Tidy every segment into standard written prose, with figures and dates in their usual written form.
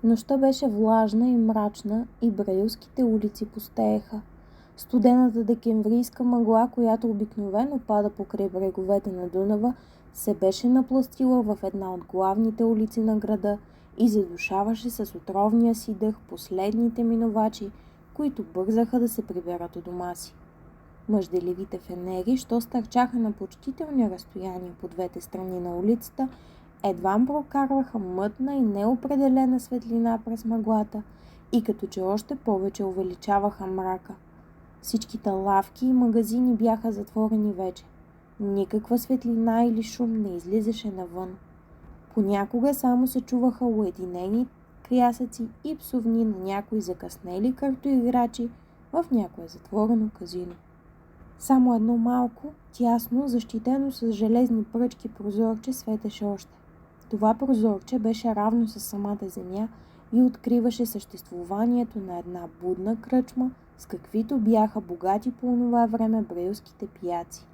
Нощта беше влажна и мрачна и брайлските улици пустееха. Студената декемврийска мъгла, която обикновено пада покрай бреговете на Дунава, се беше напластила в една от главните улици на града и задушаваше с отровния си дъх последните минувачи, които бързаха да се приберат у дома си. Мъжделивите фенери, що стърчаха на почтителни разстояния по двете страни на улицата, едвам прокарваха мътна и неопределена светлина през мъглата и като че още повече увеличаваха мрака. Всичките лавки и магазини бяха затворени вече. Никаква светлина или шум не излизаше навън. Понякога само се чуваха уединени крясъци и псовни на някои закъснели картоиграчи в някое затворено казино. Само едно малко, тясно, защитено с железни пръчки прозорче светеше още. Това прозорче беше равно с самата земя и откриваше съществуванието на една будна кръчма, с каквито бяха богати по онова време брайлските пияци.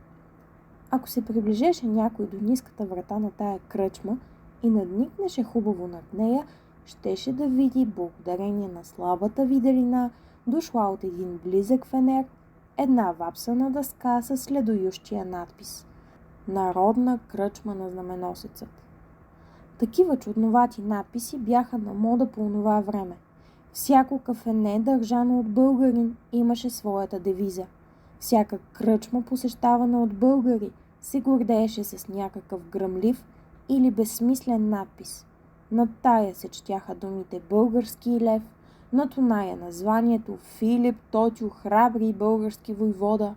Ако се приближеше някой до ниската врата на тая кръчма и надникнеше хубаво над нея, щеше да види, благодарение на слабата виделина, дошла от един близък фенер, една вапсана дъска с следующия надпис «Народна кръчма на знаменосецът». Такива чудновати надписи бяха на мода по онова време. Всяко кафене, държано от българин, имаше своята девиза. Всяка кръчма, посещавана от българи, се гордееше с някакъв гръмлив или безсмислен надпис. Над тая се четяха думите «Български лев», над оная названието «Филип Тотю, храбри български войвода»,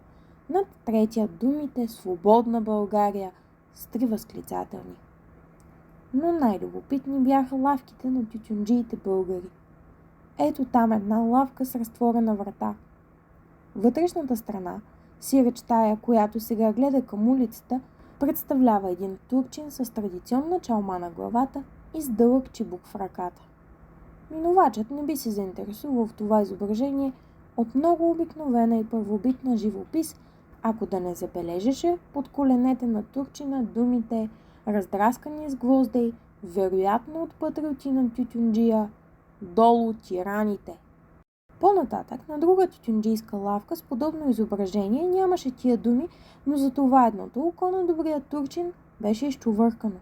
над третия думите «Свободна България» с 3 възклицателни. Но най-любопитни бяха лавките на тютюнджиите българи. Ето там една лавка с разтворена врата. Вътрешната страна, сиреч тая, която сега гледа към улицата, представлява един турчин с традиционна чалма на главата и с дълъг чибук в ръката. Минувачът не би се заинтересувал в това изображение от много обикновена и първобитна живопис, ако да не забележеше под коленете на турчина думите, раздраскани с гвоздей, вероятно от патриотина тютюнджия, «Долу тираните». По-нататък, на друга тютюнджийска лавка с подобно изображение нямаше тия думи, но за това едното око на добрия турчин беше изчувъркано.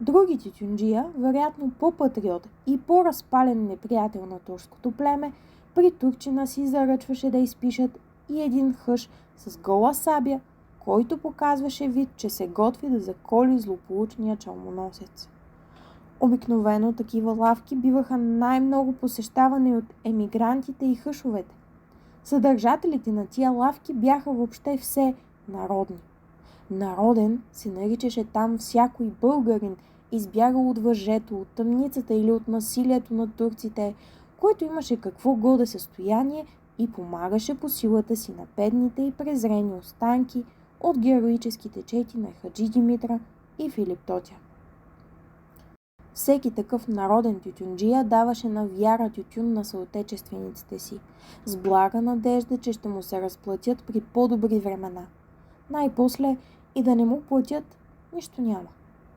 Други тютюнджия, вероятно по-патриот и по-разпален неприятел на турското племе, при турчина си заръчваше да изпишат и един хъш с гола сабя, който показваше вид, че се готви да заколи злополучния чалмоносец. Обикновено такива лавки биваха най-много посещавани от емигрантите и хъшовете. Съдържателите на тия лавки бяха въобще все народни. Народен се наричаше там всякой българин, избягал от въжето, от тъмницата или от насилието на турците, който имаше какво годе състояние и помагаше по силата си на бедните и презрени останки от героическите чети на Хаджи Димитра и Филип Тотя. Всеки такъв народен тютюнджия даваше на вяра тютюн на съотечествениците си, с блага надежда, че ще му се разплатят при по-добри времена. Най-после и да не му платят, нищо няма.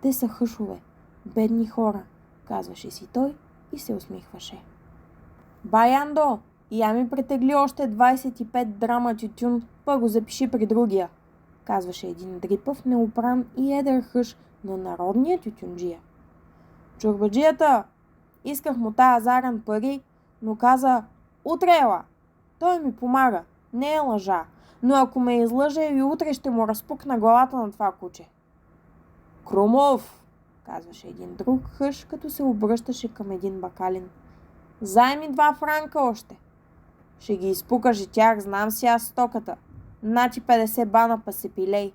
Те са хъшове, бедни хора, казваше си той и се усмихваше. Баяндо, я ми претегли още 25 драма тютюн, па го запиши при другия, казваше един дрипав, неопран и едър хъш на народния тютюнджия. Чорбаджията, исках му тая заран пари, но каза утре ела. Той ми помага, не е лъжа, но ако ме излъже и утре ще му разпукна главата на това куче. Крумов, казваше един друг хъш, като се обръщаше към един бакалин. Займи 2 франка още. Ще ги изпукаш и тях, знам си аз стоката. Начи 50 бана па се пилей,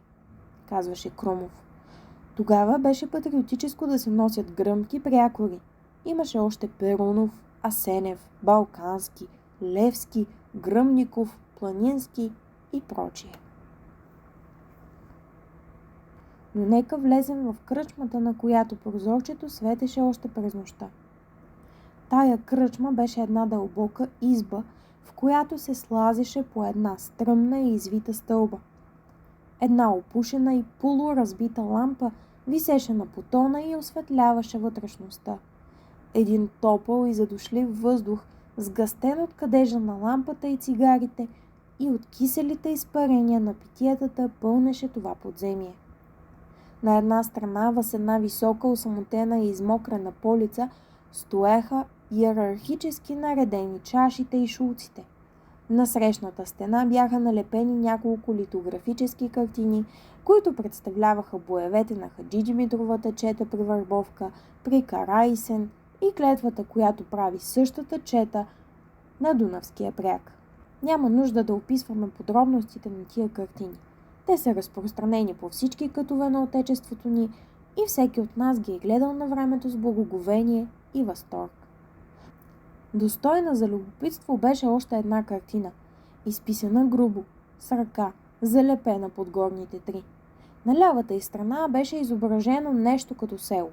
казваше Крумов. Тогава беше патриотическо да се носят гръмки прякори. Имаше още Перунов, Асенев, Балкански, Левски, Гръмников, Планински и прочие. Но нека влезем в кръчмата, на която прозорчето светеше още през нощта. Тая кръчма беше една дълбока изба, в която се слазеше по една стръмна и извита стълба. Една опушена и полуразбита лампа висеше на потона и осветляваше вътрешността. един топъл и задушлив въздух, сгъстен от кадежа на лампата и цигарите и от киселите изпарения на питиетата, пълнеше това подземие. На една страна, въз една висока, осамотена и измокрена полица, стоеха иерархически наредени чашите и шулците. На срещната стена бяха налепени няколко литографически картини, които представляваха боевете на Хаджи Димитровата чета при Върбовка, при Караисен и клетвата, която прави същата чета на Дунавския бряг. Няма нужда да описваме подробностите на тия картини. Те са разпространени по всички кътове на отечеството ни и всеки от нас ги е гледал на времето с благоговение и възторг. Достойна за любопитство беше още една картина, изписана грубо, с ръка, залепена под горните три. На лявата й страна беше изображено нещо като село.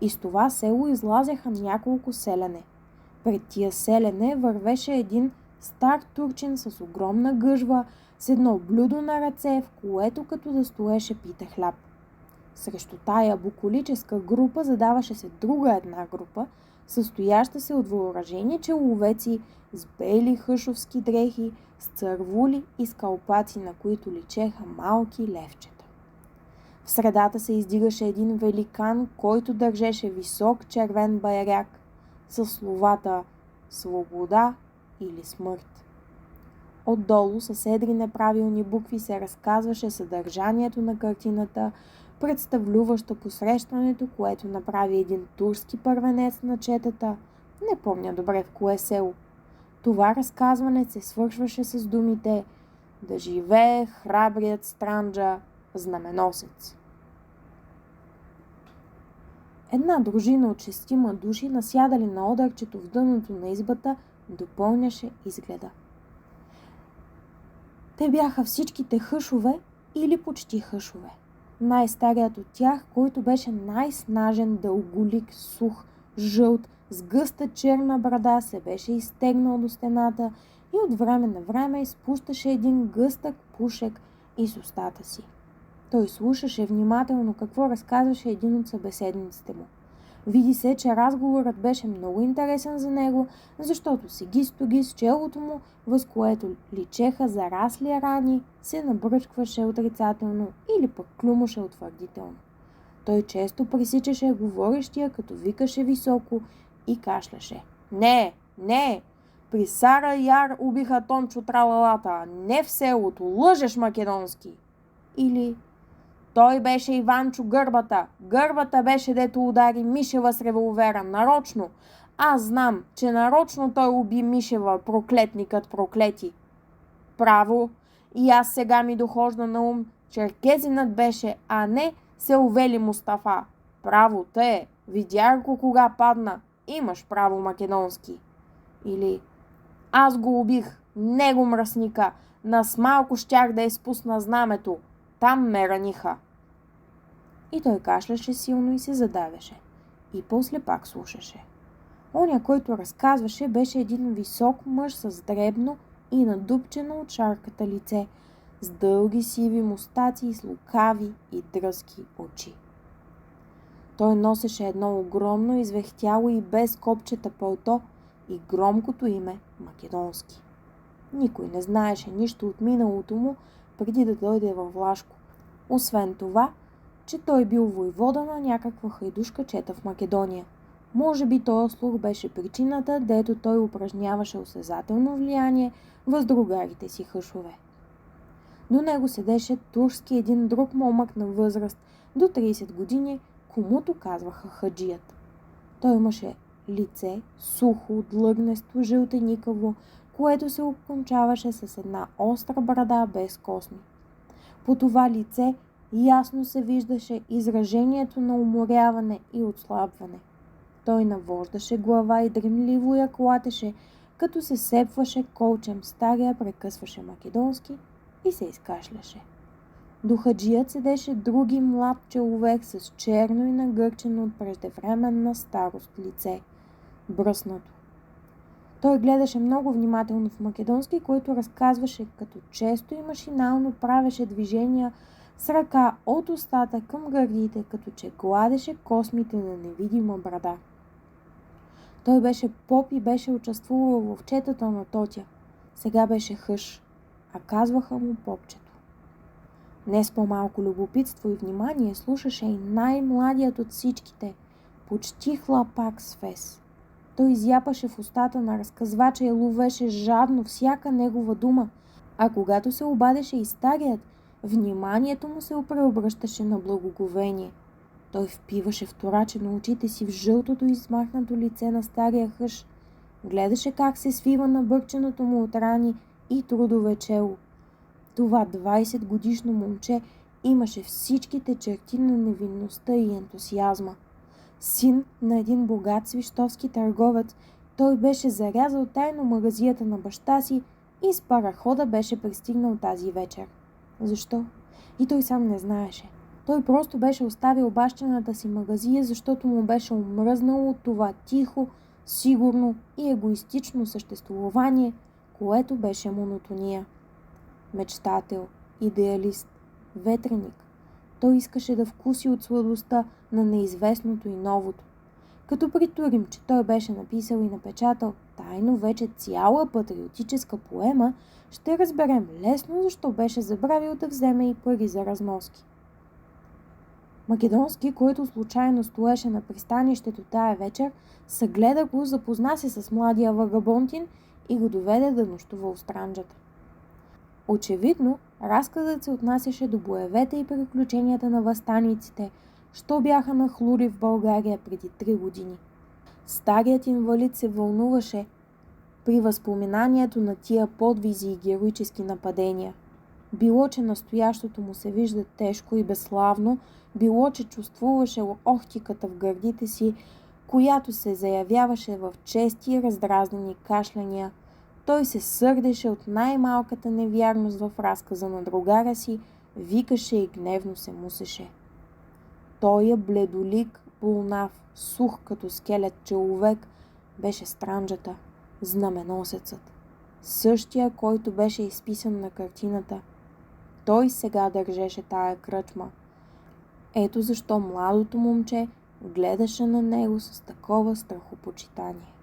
Из това село излазяха няколко селяне. Пред тия селяне вървеше един стар турчин с огромна гъжва, с едно блюдо на ръце, в което като да стоеше пита хляб. Срещу тая буколическа група задаваше се друга една група, състояща се от въоръжени человеци с бели хъшовски дрехи, с цървули и скалпаци, на които личеха малки левчета. В средата се издигаше един великан, който държеше висок червен байрак със словата «Свобода» или «Смърт». Отдолу с едри неправилни букви се разказваше съдържанието на картината, представляваща посрещането, което направи един турски първенец на четата, не помня добре в кое село. Това разказване се свършваше с думите «Да живее храбрият странджа, знаменосец». Една дружина от 6 души, насядали на одърчето в дъното на избата, допълняше изгледа. Те бяха всичките хъшове или почти хъшове. Най-старият от тях, който беше най-снажен, дълголик, сух, жълт, с гъста черна брада, се беше изтегнал до стената и от време на време изпущаше един гъстък пушек из устата си. Той слушаше внимателно какво разказваше един от събеседниците му. Види се, че разговорът беше много интересен за него, защото сегисто с челото му, въз което личеха зарасли рани, се набръчкваше отрицателно или пък клюмаше утвърдително. Той често пресичаше говорещия, като викаше високо и кашляше. Не! При Сара Яр убиха Тончо Тралалата, не в селото, лъжеш македонски! Или той беше Иванчо Гърбата. Гърбата беше, дето удари Мишева с револвера. Нарочно. Аз знам, че нарочно той уби Мишева, проклетникът проклети. Право. И аз сега ми дохожда на ум. Черкезинът беше, а не се увели Мустафа. Право те. Видях го кога падна. Имаш право, македонски. Или аз го убих. Него мръсника. Нас малко щях да изпусна знамето. Там ме раниха. И той кашляше силно и се задавяше. И после пак слушаше. Оня, който разказваше, беше един висок мъж с дребно и надупчено от шарката лице, с дълги сиви мустаци и с лукави и дръзки очи. Той носеше едно огромно, извехтяло и без копчета пълто и громкото име Македонски. Никой не знаеше нищо от миналото му, преди да дойде във Влашко. Освен това, че той бил войвода на някаква хайдушка чета в Македония. Може би този слух беше причината, дето той упражняваше осезателно влияние въз другарите си хъшове. До него седеше турски един друг момък на възраст, до 30 години, комуто казваха хаджият. Той имаше лице, сухо, длъгнесто, жълтеникаво, което се окончаваше с една остра брада без косми. По това лице ясно се виждаше изражението на уморяване и отслабване. Той навождаше глава и дремливо я клатеше, като се сепваше колчем, стария прекъсваше македонски и се изкашляше. До хаджият седеше други млад човек с черно и нагърчено от преждевременна старост лице, бръснато. Той гледаше много внимателно в македонски, който разказваше, като често и машинално правеше движения с ръка от устата към гърдите, като че гладеше космите на невидима брада. Той беше поп и беше участвувал в овчетата на Тотя. Сега беше хъш, а казваха му попчето. Не с по-малко любопитство и внимание слушаше и най-младият от всичките, почти хлапак с фес. Той изяпаше в устата на разказвача и ловеше жадно всяка негова дума, а когато се обадеше и старият, вниманието му се преобръщаше на благоговение. Той впиваше вторачено очите си в жълтото измахнато лице на стария хъш, гледаше как се свива набърченото му от рани и трудове чело. Това 20-годишно момче имаше всичките черти на невинността и ентусиазма. Син на един богат свищовски търговец, той беше зарязал тайно магазията на баща си и с парахода беше пристигнал тази вечер. Защо? И той сам не знаеше. Той просто беше оставил бащината си магазия, защото му беше омръзнало от това тихо, сигурно и егоистично съществувание, което беше монотония. Мечтател, идеалист, ветреник. Той искаше да вкуси от сладостта на неизвестното и новото. Като притурим, че той беше написал и напечатал тайно вече цяла патриотическа поема, ще разберем лесно защо беше забравил да вземе и пари за разноски. Македонски, който случайно стоеше на пристанището тая вечер, съгледа го, запозна се с младия вагабонтин и го доведе да нощува у странджата. Очевидно, разказът се отнасяше до боевете и приключенията на въстаниците, що бяха нахлули в България преди 3 години. Старият инвалид се вълнуваше при възпоминанието на тия подвизи и героически нападения. Било, че настоящото му се вижда тежко и безславно, било, че чувствуваше охтиката в гърдите си, която се заявяваше в чести и раздразнени кашляния. Той се сърдеше от най-малката невярност в разказа на другаря си, викаше и гневно се мусеше. Тоя бледолик, болнав, сух като скелет човек беше странджата, знаменосецът. Същия, който беше изписан на картината. Той сега държеше тая кръчма. Ето защо младото момче гледаше на него с такова страхопочитание.